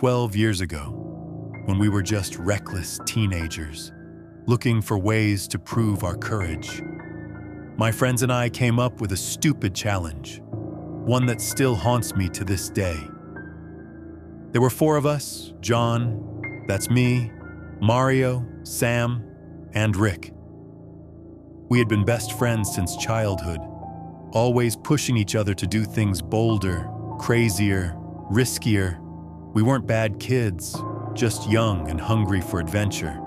12 years ago, when we were just reckless teenagers, looking for ways to prove our courage. My friends and I came up with a stupid challenge, one that still haunts me to this day. There were 4 of us: John, that's me, Mario, Sam, and Rick. We had been best friends since childhood, always pushing each other to do things bolder, crazier, riskier. We weren't bad kids, just young and hungry for adventure,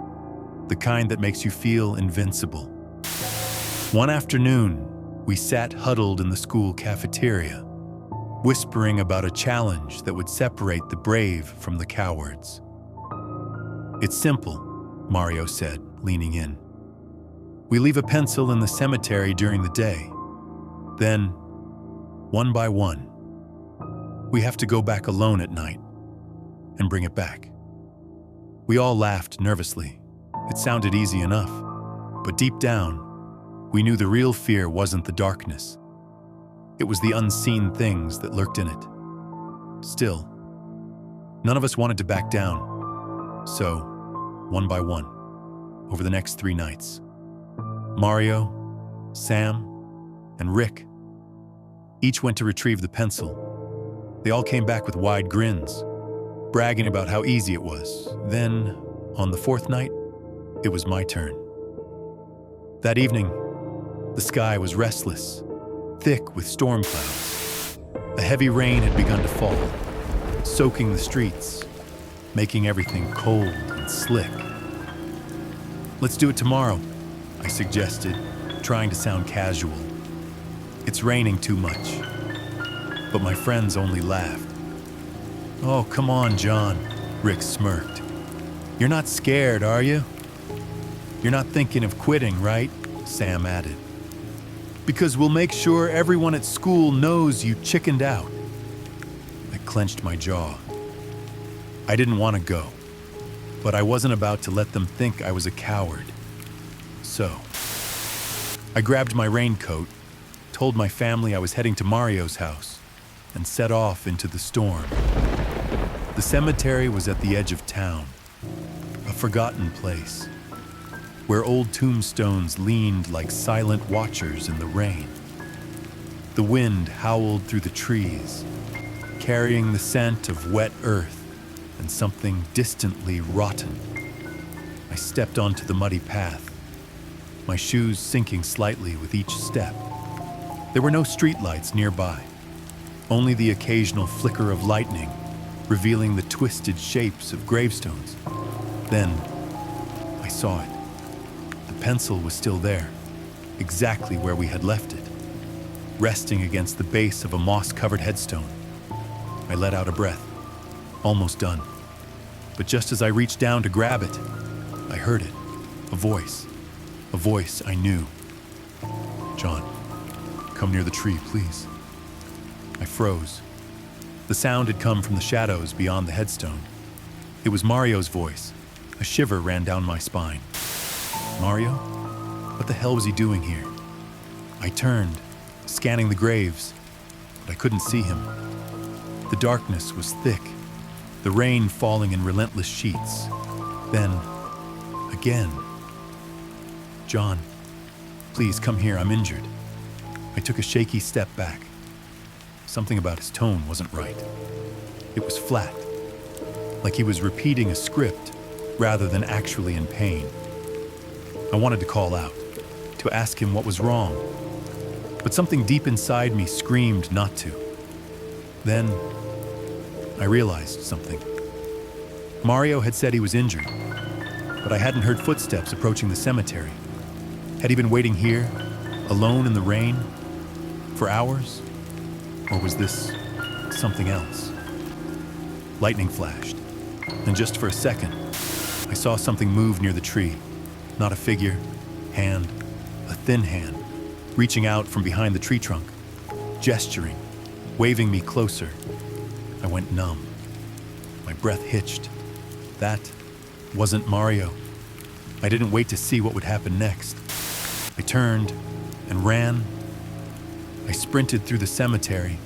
the kind that makes you feel invincible. One afternoon, we sat huddled in the school cafeteria, whispering about a challenge that would separate the brave from the cowards. "It's simple," Mario said, leaning in. "We leave a pencil in the cemetery during the day. Then, one by one, we have to go back alone at night and bring it back." We all laughed nervously. It sounded easy enough, but deep down, we knew the real fear wasn't the darkness. It was the unseen things that lurked in it. Still, none of us wanted to back down. So, one by one, over the next 3 nights, Mario, Sam, and Rick each went to retrieve the pencil. They all came back with wide grins, bragging about how easy it was. Then, on the 4th night, it was my turn. That evening, the sky was restless, thick with storm clouds. A heavy rain had begun to fall, soaking the streets, making everything cold and slick. "Let's do it tomorrow," I suggested, trying to sound casual. "It's raining too much." But my friends only laughed. "Oh, come on, John," Rick smirked. "You're not scared, are you?" "You're not thinking of quitting, right?" Sam added. "Because we'll make sure everyone at school knows you chickened out." I clenched my jaw. I didn't want to go, but I wasn't about to let them think I was a coward. So, I grabbed my raincoat, told my family I was heading to Mario's house, and set off into the storm. The cemetery was at the edge of town, a forgotten place, where old tombstones leaned like silent watchers in the rain. The wind howled through the trees, carrying the scent of wet earth and something distantly rotten. I stepped onto the muddy path, my shoes sinking slightly with each step. There were no streetlights nearby, only the occasional flicker of lightning, revealing the twisted shapes of gravestones. Then, I saw it. The pencil was still there, exactly where we had left it, resting against the base of a moss-covered headstone. I let out a breath, almost done. But just as I reached down to grab it, I heard it, a voice I knew. "John, come near the tree, please." I froze. The sound had come from the shadows beyond the headstone. It was Mario's voice. A shiver ran down my spine. Mario? What the hell was he doing here? I turned, scanning the graves, but I couldn't see him. The darkness was thick, the rain falling in relentless sheets. Then, again. "John, please come here, I'm injured." I took a shaky step back. Something about his tone wasn't right. It was flat, like he was repeating a script rather than actually in pain. I wanted to call out, to ask him what was wrong, but something deep inside me screamed not to. Then, I realized something. Mario had said he was injured, but I hadn't heard footsteps approaching the cemetery. Had he been waiting here, alone in the rain, for hours? Or was this something else? Lightning flashed, and just for a second, I saw something move near the tree. Not a figure, hand, a thin hand, reaching out from behind the tree trunk, gesturing, waving me closer. I went numb. My breath hitched. That wasn't Mario. I didn't wait to see what would happen next. I turned and ran. I sprinted through the cemetery,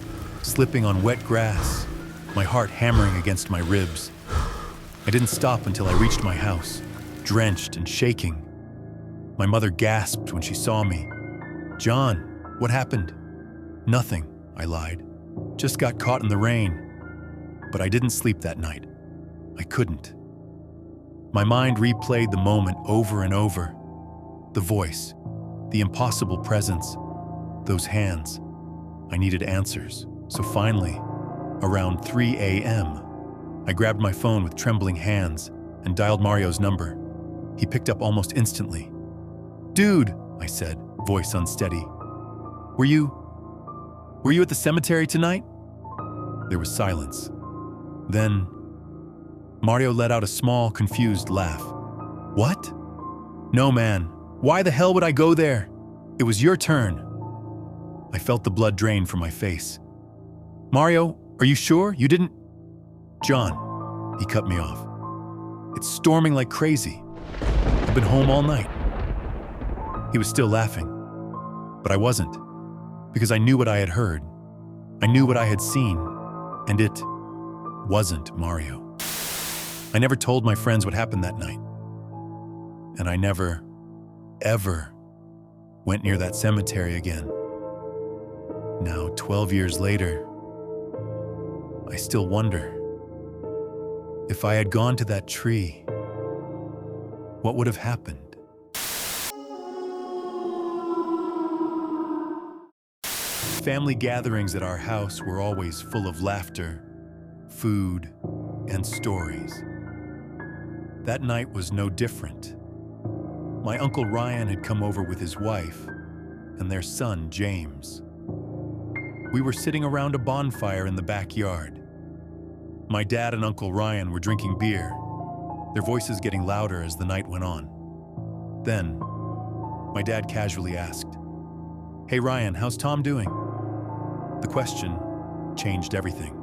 slipping on wet grass, my heart hammering against my ribs. I didn't stop until I reached my house, drenched and shaking. My mother gasped when she saw me. "John, what happened?" "Nothing," I lied. "Just got caught in the rain." But I didn't sleep that night. I couldn't. My mind replayed the moment over and over. The voice, the impossible presence, those hands. I needed answers. So finally, around 3 a.m., I grabbed my phone with trembling hands and dialed Mario's number. He picked up almost instantly. "Dude," I said, voice unsteady. Were you at the cemetery tonight?" There was silence. Then, Mario let out a small, confused laugh. "What?" "No, man. Why the hell would I go there? It was your turn." I felt the blood drain from my face. "Mario, are you sure you didn't—" "John," he cut me off. "It's storming like crazy. I've been home all night." He was still laughing, but I wasn't, because I knew what I had heard. I knew what I had seen, and it wasn't Mario. I never told my friends what happened that night, and I never, ever went near that cemetery again. Now, 12 years later, I still wonder, if I had gone to that tree, what would have happened? Family gatherings at our house were always full of laughter, food, and stories. That night was no different. My Uncle Ryan had come over with his wife and their son, James. We were sitting around a bonfire in the backyard. My dad and Uncle Ryan were drinking beer, their voices getting louder as the night went on. Then, my dad casually asked, "Hey Ryan, how's Tom doing?" The question changed everything.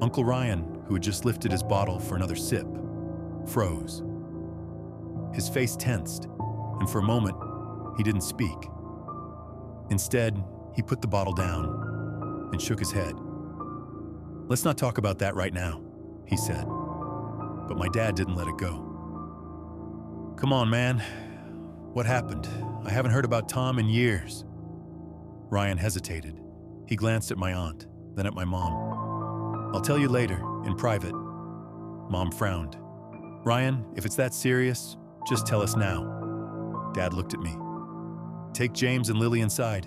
Uncle Ryan, who had just lifted his bottle for another sip, froze. His face tensed, and for a moment, he didn't speak. Instead, he put the bottle down and shook his head. "Let's not talk about that right now," he said. But my dad didn't let it go. "Come on, man. What happened? I haven't heard about Tom in years." Ryan hesitated. He glanced at my aunt, then at my mom. "I'll tell you later, in private." Mom frowned. "Ryan, if it's that serious, just tell us now." Dad looked at me. "Take James and Lily inside.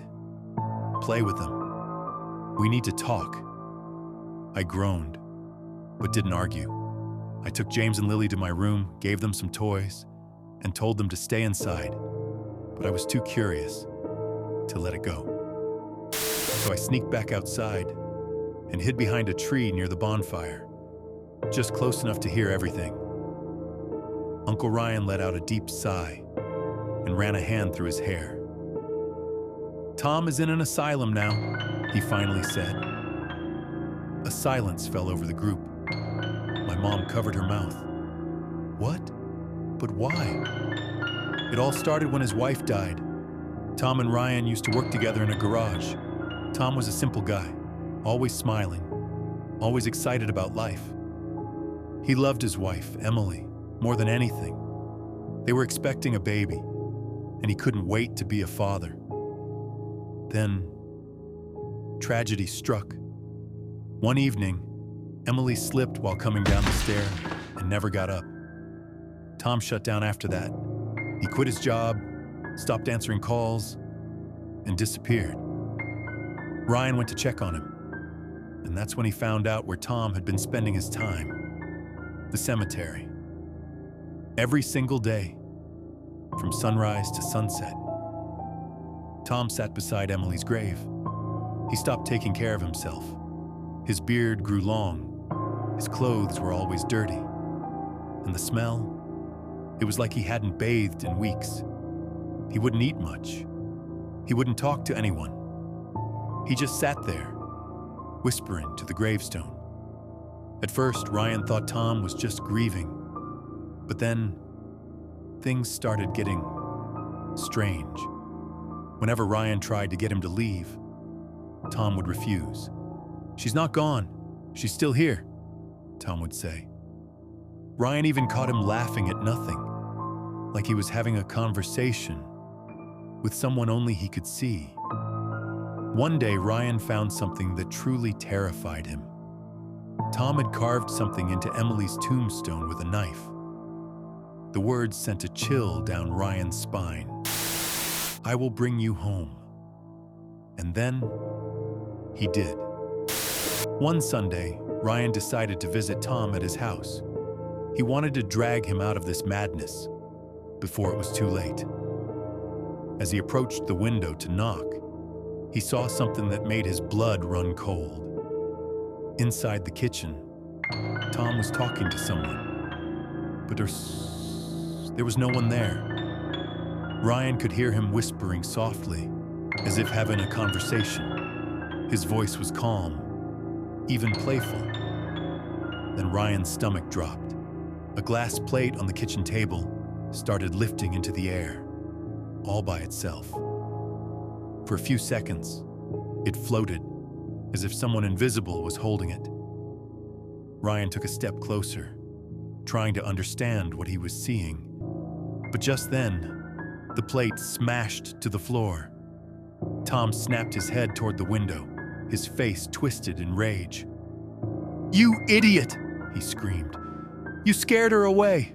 Play with them. We need to talk." I groaned, but didn't argue. I took James and Lily to my room, gave them some toys, and told them to stay inside, but I was too curious to let it go. So I sneaked back outside and hid behind a tree near the bonfire, just close enough to hear everything. Uncle Ryan let out a deep sigh and ran a hand through his hair. "Tom is in an asylum now," he finally said. A silence fell over the group. My mom covered her mouth. "What? But why?" "It all started when his wife died. Tom and Ryan used to work together in a garage. Tom was a simple guy, always smiling, always excited about life. He loved his wife, Emily, more than anything. They were expecting a baby, and he couldn't wait to be a father. Then, tragedy struck. One evening, Emily slipped while coming down the stair and never got up. Tom shut down after that. He quit his job, stopped answering calls, and disappeared. Ryan went to check on him, and that's when he found out where Tom had been spending his time: the cemetery. Every single day, from sunrise to sunset. Tom sat beside Emily's grave. He stopped taking care of himself. His beard grew long. His clothes were always dirty. And the smell, it was like he hadn't bathed in weeks. He wouldn't eat much. He wouldn't talk to anyone. He just sat there, whispering to the gravestone. At first, Ryan thought Tom was just grieving. But then, things started getting strange. Whenever Ryan tried to get him to leave, Tom would refuse. "She's not gone. She's still here," Tom would say. Ryan even caught him laughing at nothing, like he was having a conversation with someone only he could see. One day, Ryan found something that truly terrified him. Tom had carved something into Emily's tombstone with a knife. The words sent a chill down Ryan's spine. "I will bring you home." And then, he did. One Sunday, Ryan decided to visit Tom at his house. He wanted to drag him out of this madness before it was too late. As he approached the window to knock, he saw something that made his blood run cold. Inside the kitchen, Tom was talking to someone, but there was no one there. Ryan could hear him whispering softly, as if having a conversation. His voice was calm, even playful. Then Ryan's stomach dropped. A glass plate on the kitchen table started lifting into the air, all by itself. For a few seconds, it floated, as if someone invisible was holding it. Ryan took a step closer, trying to understand what he was seeing. But just then, the plate smashed to the floor. Tom snapped his head toward the window, his face twisted in rage. "You idiot!" he screamed. "You scared her away!"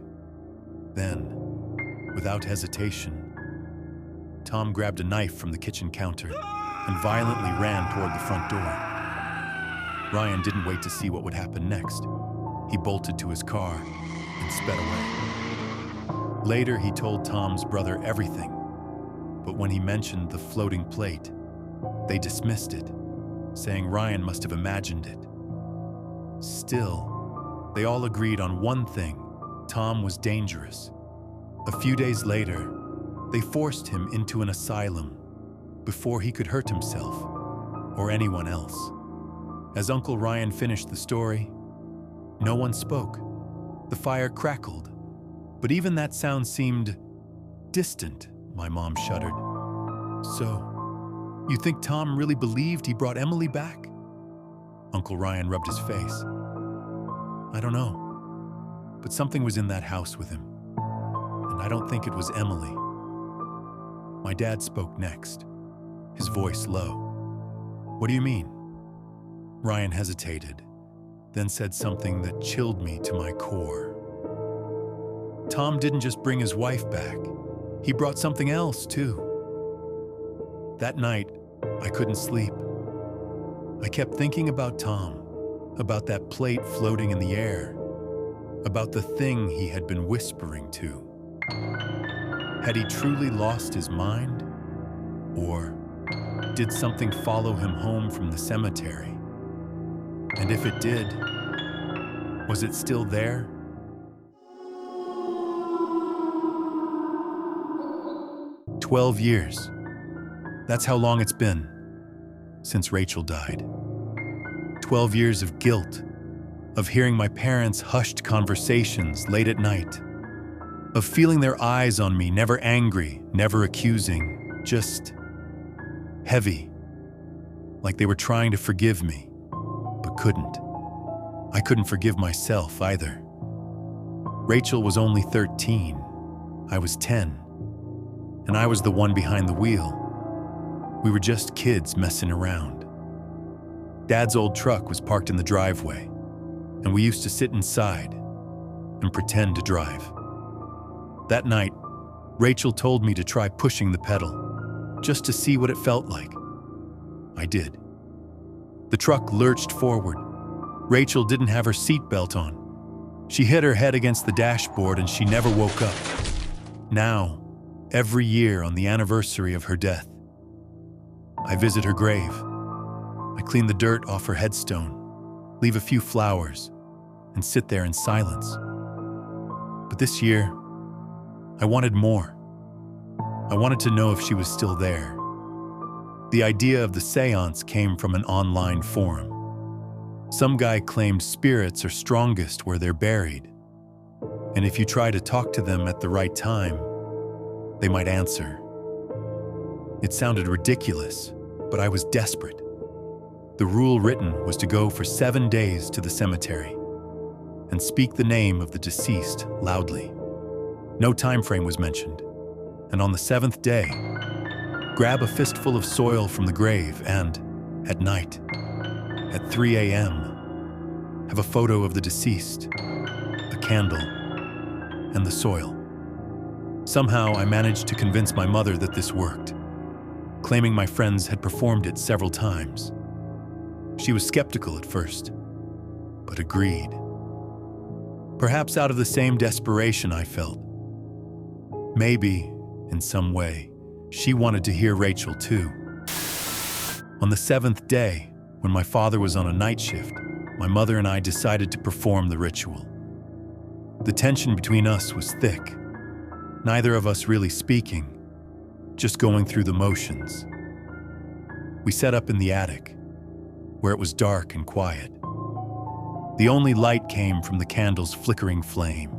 Then, without hesitation, Tom grabbed a knife from the kitchen counter and violently ran toward the front door. Ryan didn't wait to see what would happen next. He bolted to his car and sped away. Later, he told Tom's brother everything, but when he mentioned the floating plate, they dismissed it, saying Ryan must have imagined it. Still, they all agreed on one thing: Tom was dangerous. A few days later, they forced him into an asylum before he could hurt himself or anyone else. As Uncle Ryan finished the story, no one spoke. The fire crackled, but even that sound seemed distant. My mom shuddered. "So, you think Tom really believed he brought Emily back?" Uncle Ryan rubbed his face. "I don't know, but something was in that house with him, and I don't think it was Emily." My dad spoke next, his voice low. "What do you mean?" Ryan hesitated, then said something that chilled me to my core. "Tom didn't just bring his wife back. He brought something else, too." That night, I couldn't sleep. I kept thinking about Tom, about that plate floating in the air, about the thing he had been whispering to. Had he truly lost his mind? Or did something follow him home from the cemetery? And if it did, was it still there? "12 years. That's how long it's been since Rachel died. 12 years of guilt, of hearing my parents' hushed conversations late at night, of feeling their eyes on me, never angry, never accusing, just heavy, like they were trying to forgive me, but couldn't. I couldn't forgive myself either. Rachel was only 13. I was 10. And I was the one behind the wheel. We were just kids messing around. Dad's old truck was parked in the driveway, and we used to sit inside and pretend to drive. That night, Rachel told me to try pushing the pedal, just to see what it felt like. I did. The truck lurched forward. Rachel didn't have her seatbelt on. She hit her head against the dashboard and she never woke up. Now, every year on the anniversary of her death, I visit her grave. I clean the dirt off her headstone, leave a few flowers, and sit there in silence. But this year, I wanted more. I wanted to know if she was still there. The idea of the seance came from an online forum. Some guy claimed spirits are strongest where they're buried, and if you try to talk to them at the right time, they might answer. It sounded ridiculous, but I was desperate. The rule written was to go for 7 days to the cemetery. and speak the name of the deceased loudly. No time frame was mentioned. And on the 7th day, grab a fistful of soil from the grave and, at night, at 3 a.m., have a photo of the deceased, a candle, and the soil. Somehow I managed to convince my mother that this worked, claiming my friends had performed it several times. She was skeptical at first, but agreed. Perhaps out of the same desperation I felt. Maybe, in some way, she wanted to hear Rachel too. On the 7th day, when my father was on a night shift, my mother and I decided to perform the ritual. The tension between us was thick, neither of us really speaking, just going through the motions. We set up in the attic, where it was dark and quiet. The only light came from the candle's flickering flame.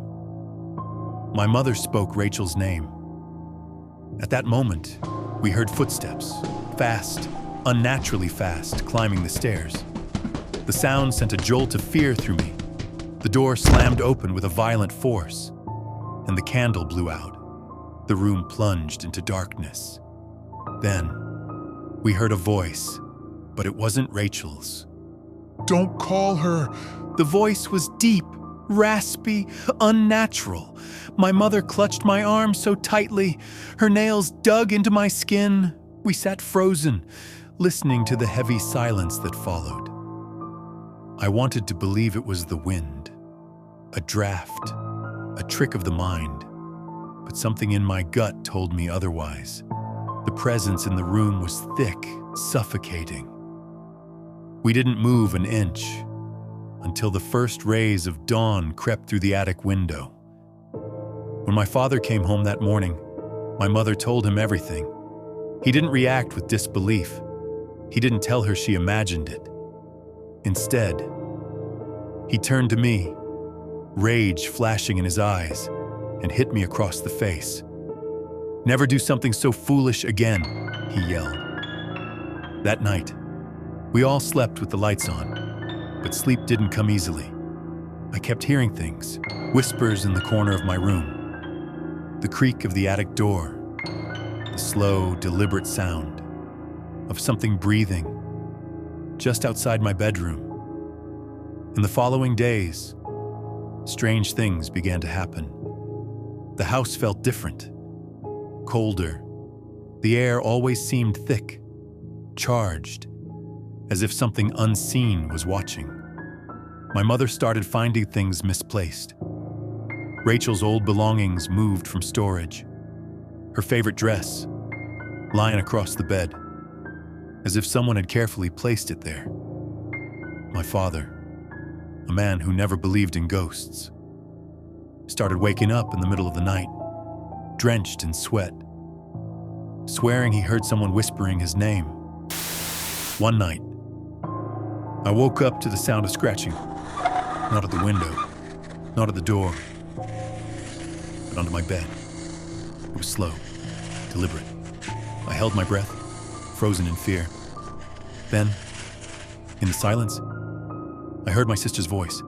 My mother spoke Rachel's name. At that moment, we heard footsteps, fast, unnaturally fast, climbing the stairs. The sound sent a jolt of fear through me. The door slammed open with a violent force, and the candle blew out. The room plunged into darkness. Then, we heard a voice, but it wasn't Rachel's. "Don't call her." The voice was deep, raspy, unnatural. My mother clutched my arm so tightly, her nails dug into my skin. We sat frozen, listening to the heavy silence that followed. I wanted to believe it was the wind, a draft, a trick of the mind, but something in my gut told me otherwise. The presence in the room was thick, suffocating. We didn't move an inch until the first rays of dawn crept through the attic window. When my father came home that morning, my mother told him everything. He didn't react with disbelief. He didn't tell her she imagined it. Instead, he turned to me, rage flashing in his eyes, and hit me across the face. "Never do something so foolish again," he yelled. That night, we all slept with the lights on, but sleep didn't come easily. I kept hearing things, whispers in the corner of my room, the creak of the attic door, the slow, deliberate sound of something breathing just outside my bedroom. In the following days, strange things began to happen. The house felt different, colder. The air always seemed thick, charged, as if something unseen was watching. My mother started finding things misplaced. Rachel's old belongings moved from storage. Her favorite dress, lying across the bed, as if someone had carefully placed it there. My father, a man who never believed in ghosts, started waking up in the middle of the night, drenched in sweat, swearing he heard someone whispering his name. One night, I woke up to the sound of scratching, not at the window, not at the door, but under my bed. It was slow, deliberate. I held my breath, frozen in fear. Then, in the silence, I heard my sister's voice.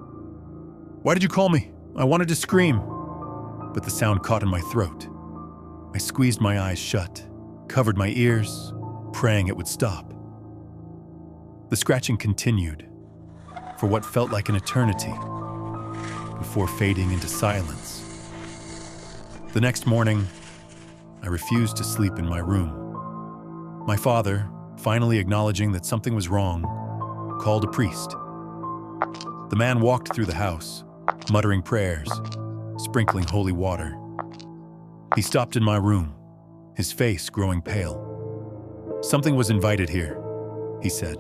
"Why did you call me? I wanted to scream." But the sound caught in my throat. I squeezed my eyes shut, covered my ears, praying it would stop. The scratching continued for what felt like an eternity before fading into silence. The next morning, I refused to sleep in my room. My father, finally acknowledging that something was wrong, called a priest. The man walked through the house, muttering prayers, sprinkling holy water. He stopped in my room, his face growing pale. "Something was invited here," he said,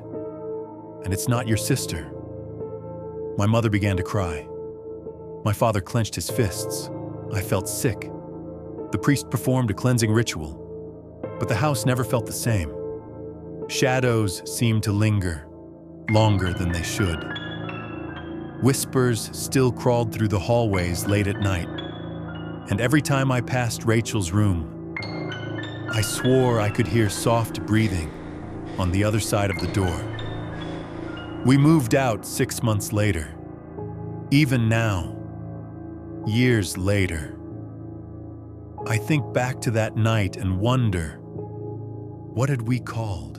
"and it's not your sister." My mother began to cry. My father clenched his fists. I felt sick. The priest performed a cleansing ritual, but the house never felt the same. Shadows seemed to linger, longer than they should. Whispers still crawled through the hallways late at night, and every time I passed Rachel's room, I swore I could hear soft breathing on the other side of the door. We moved out 6 months later. Even now, years later, I think back to that night and wonder, what had we called?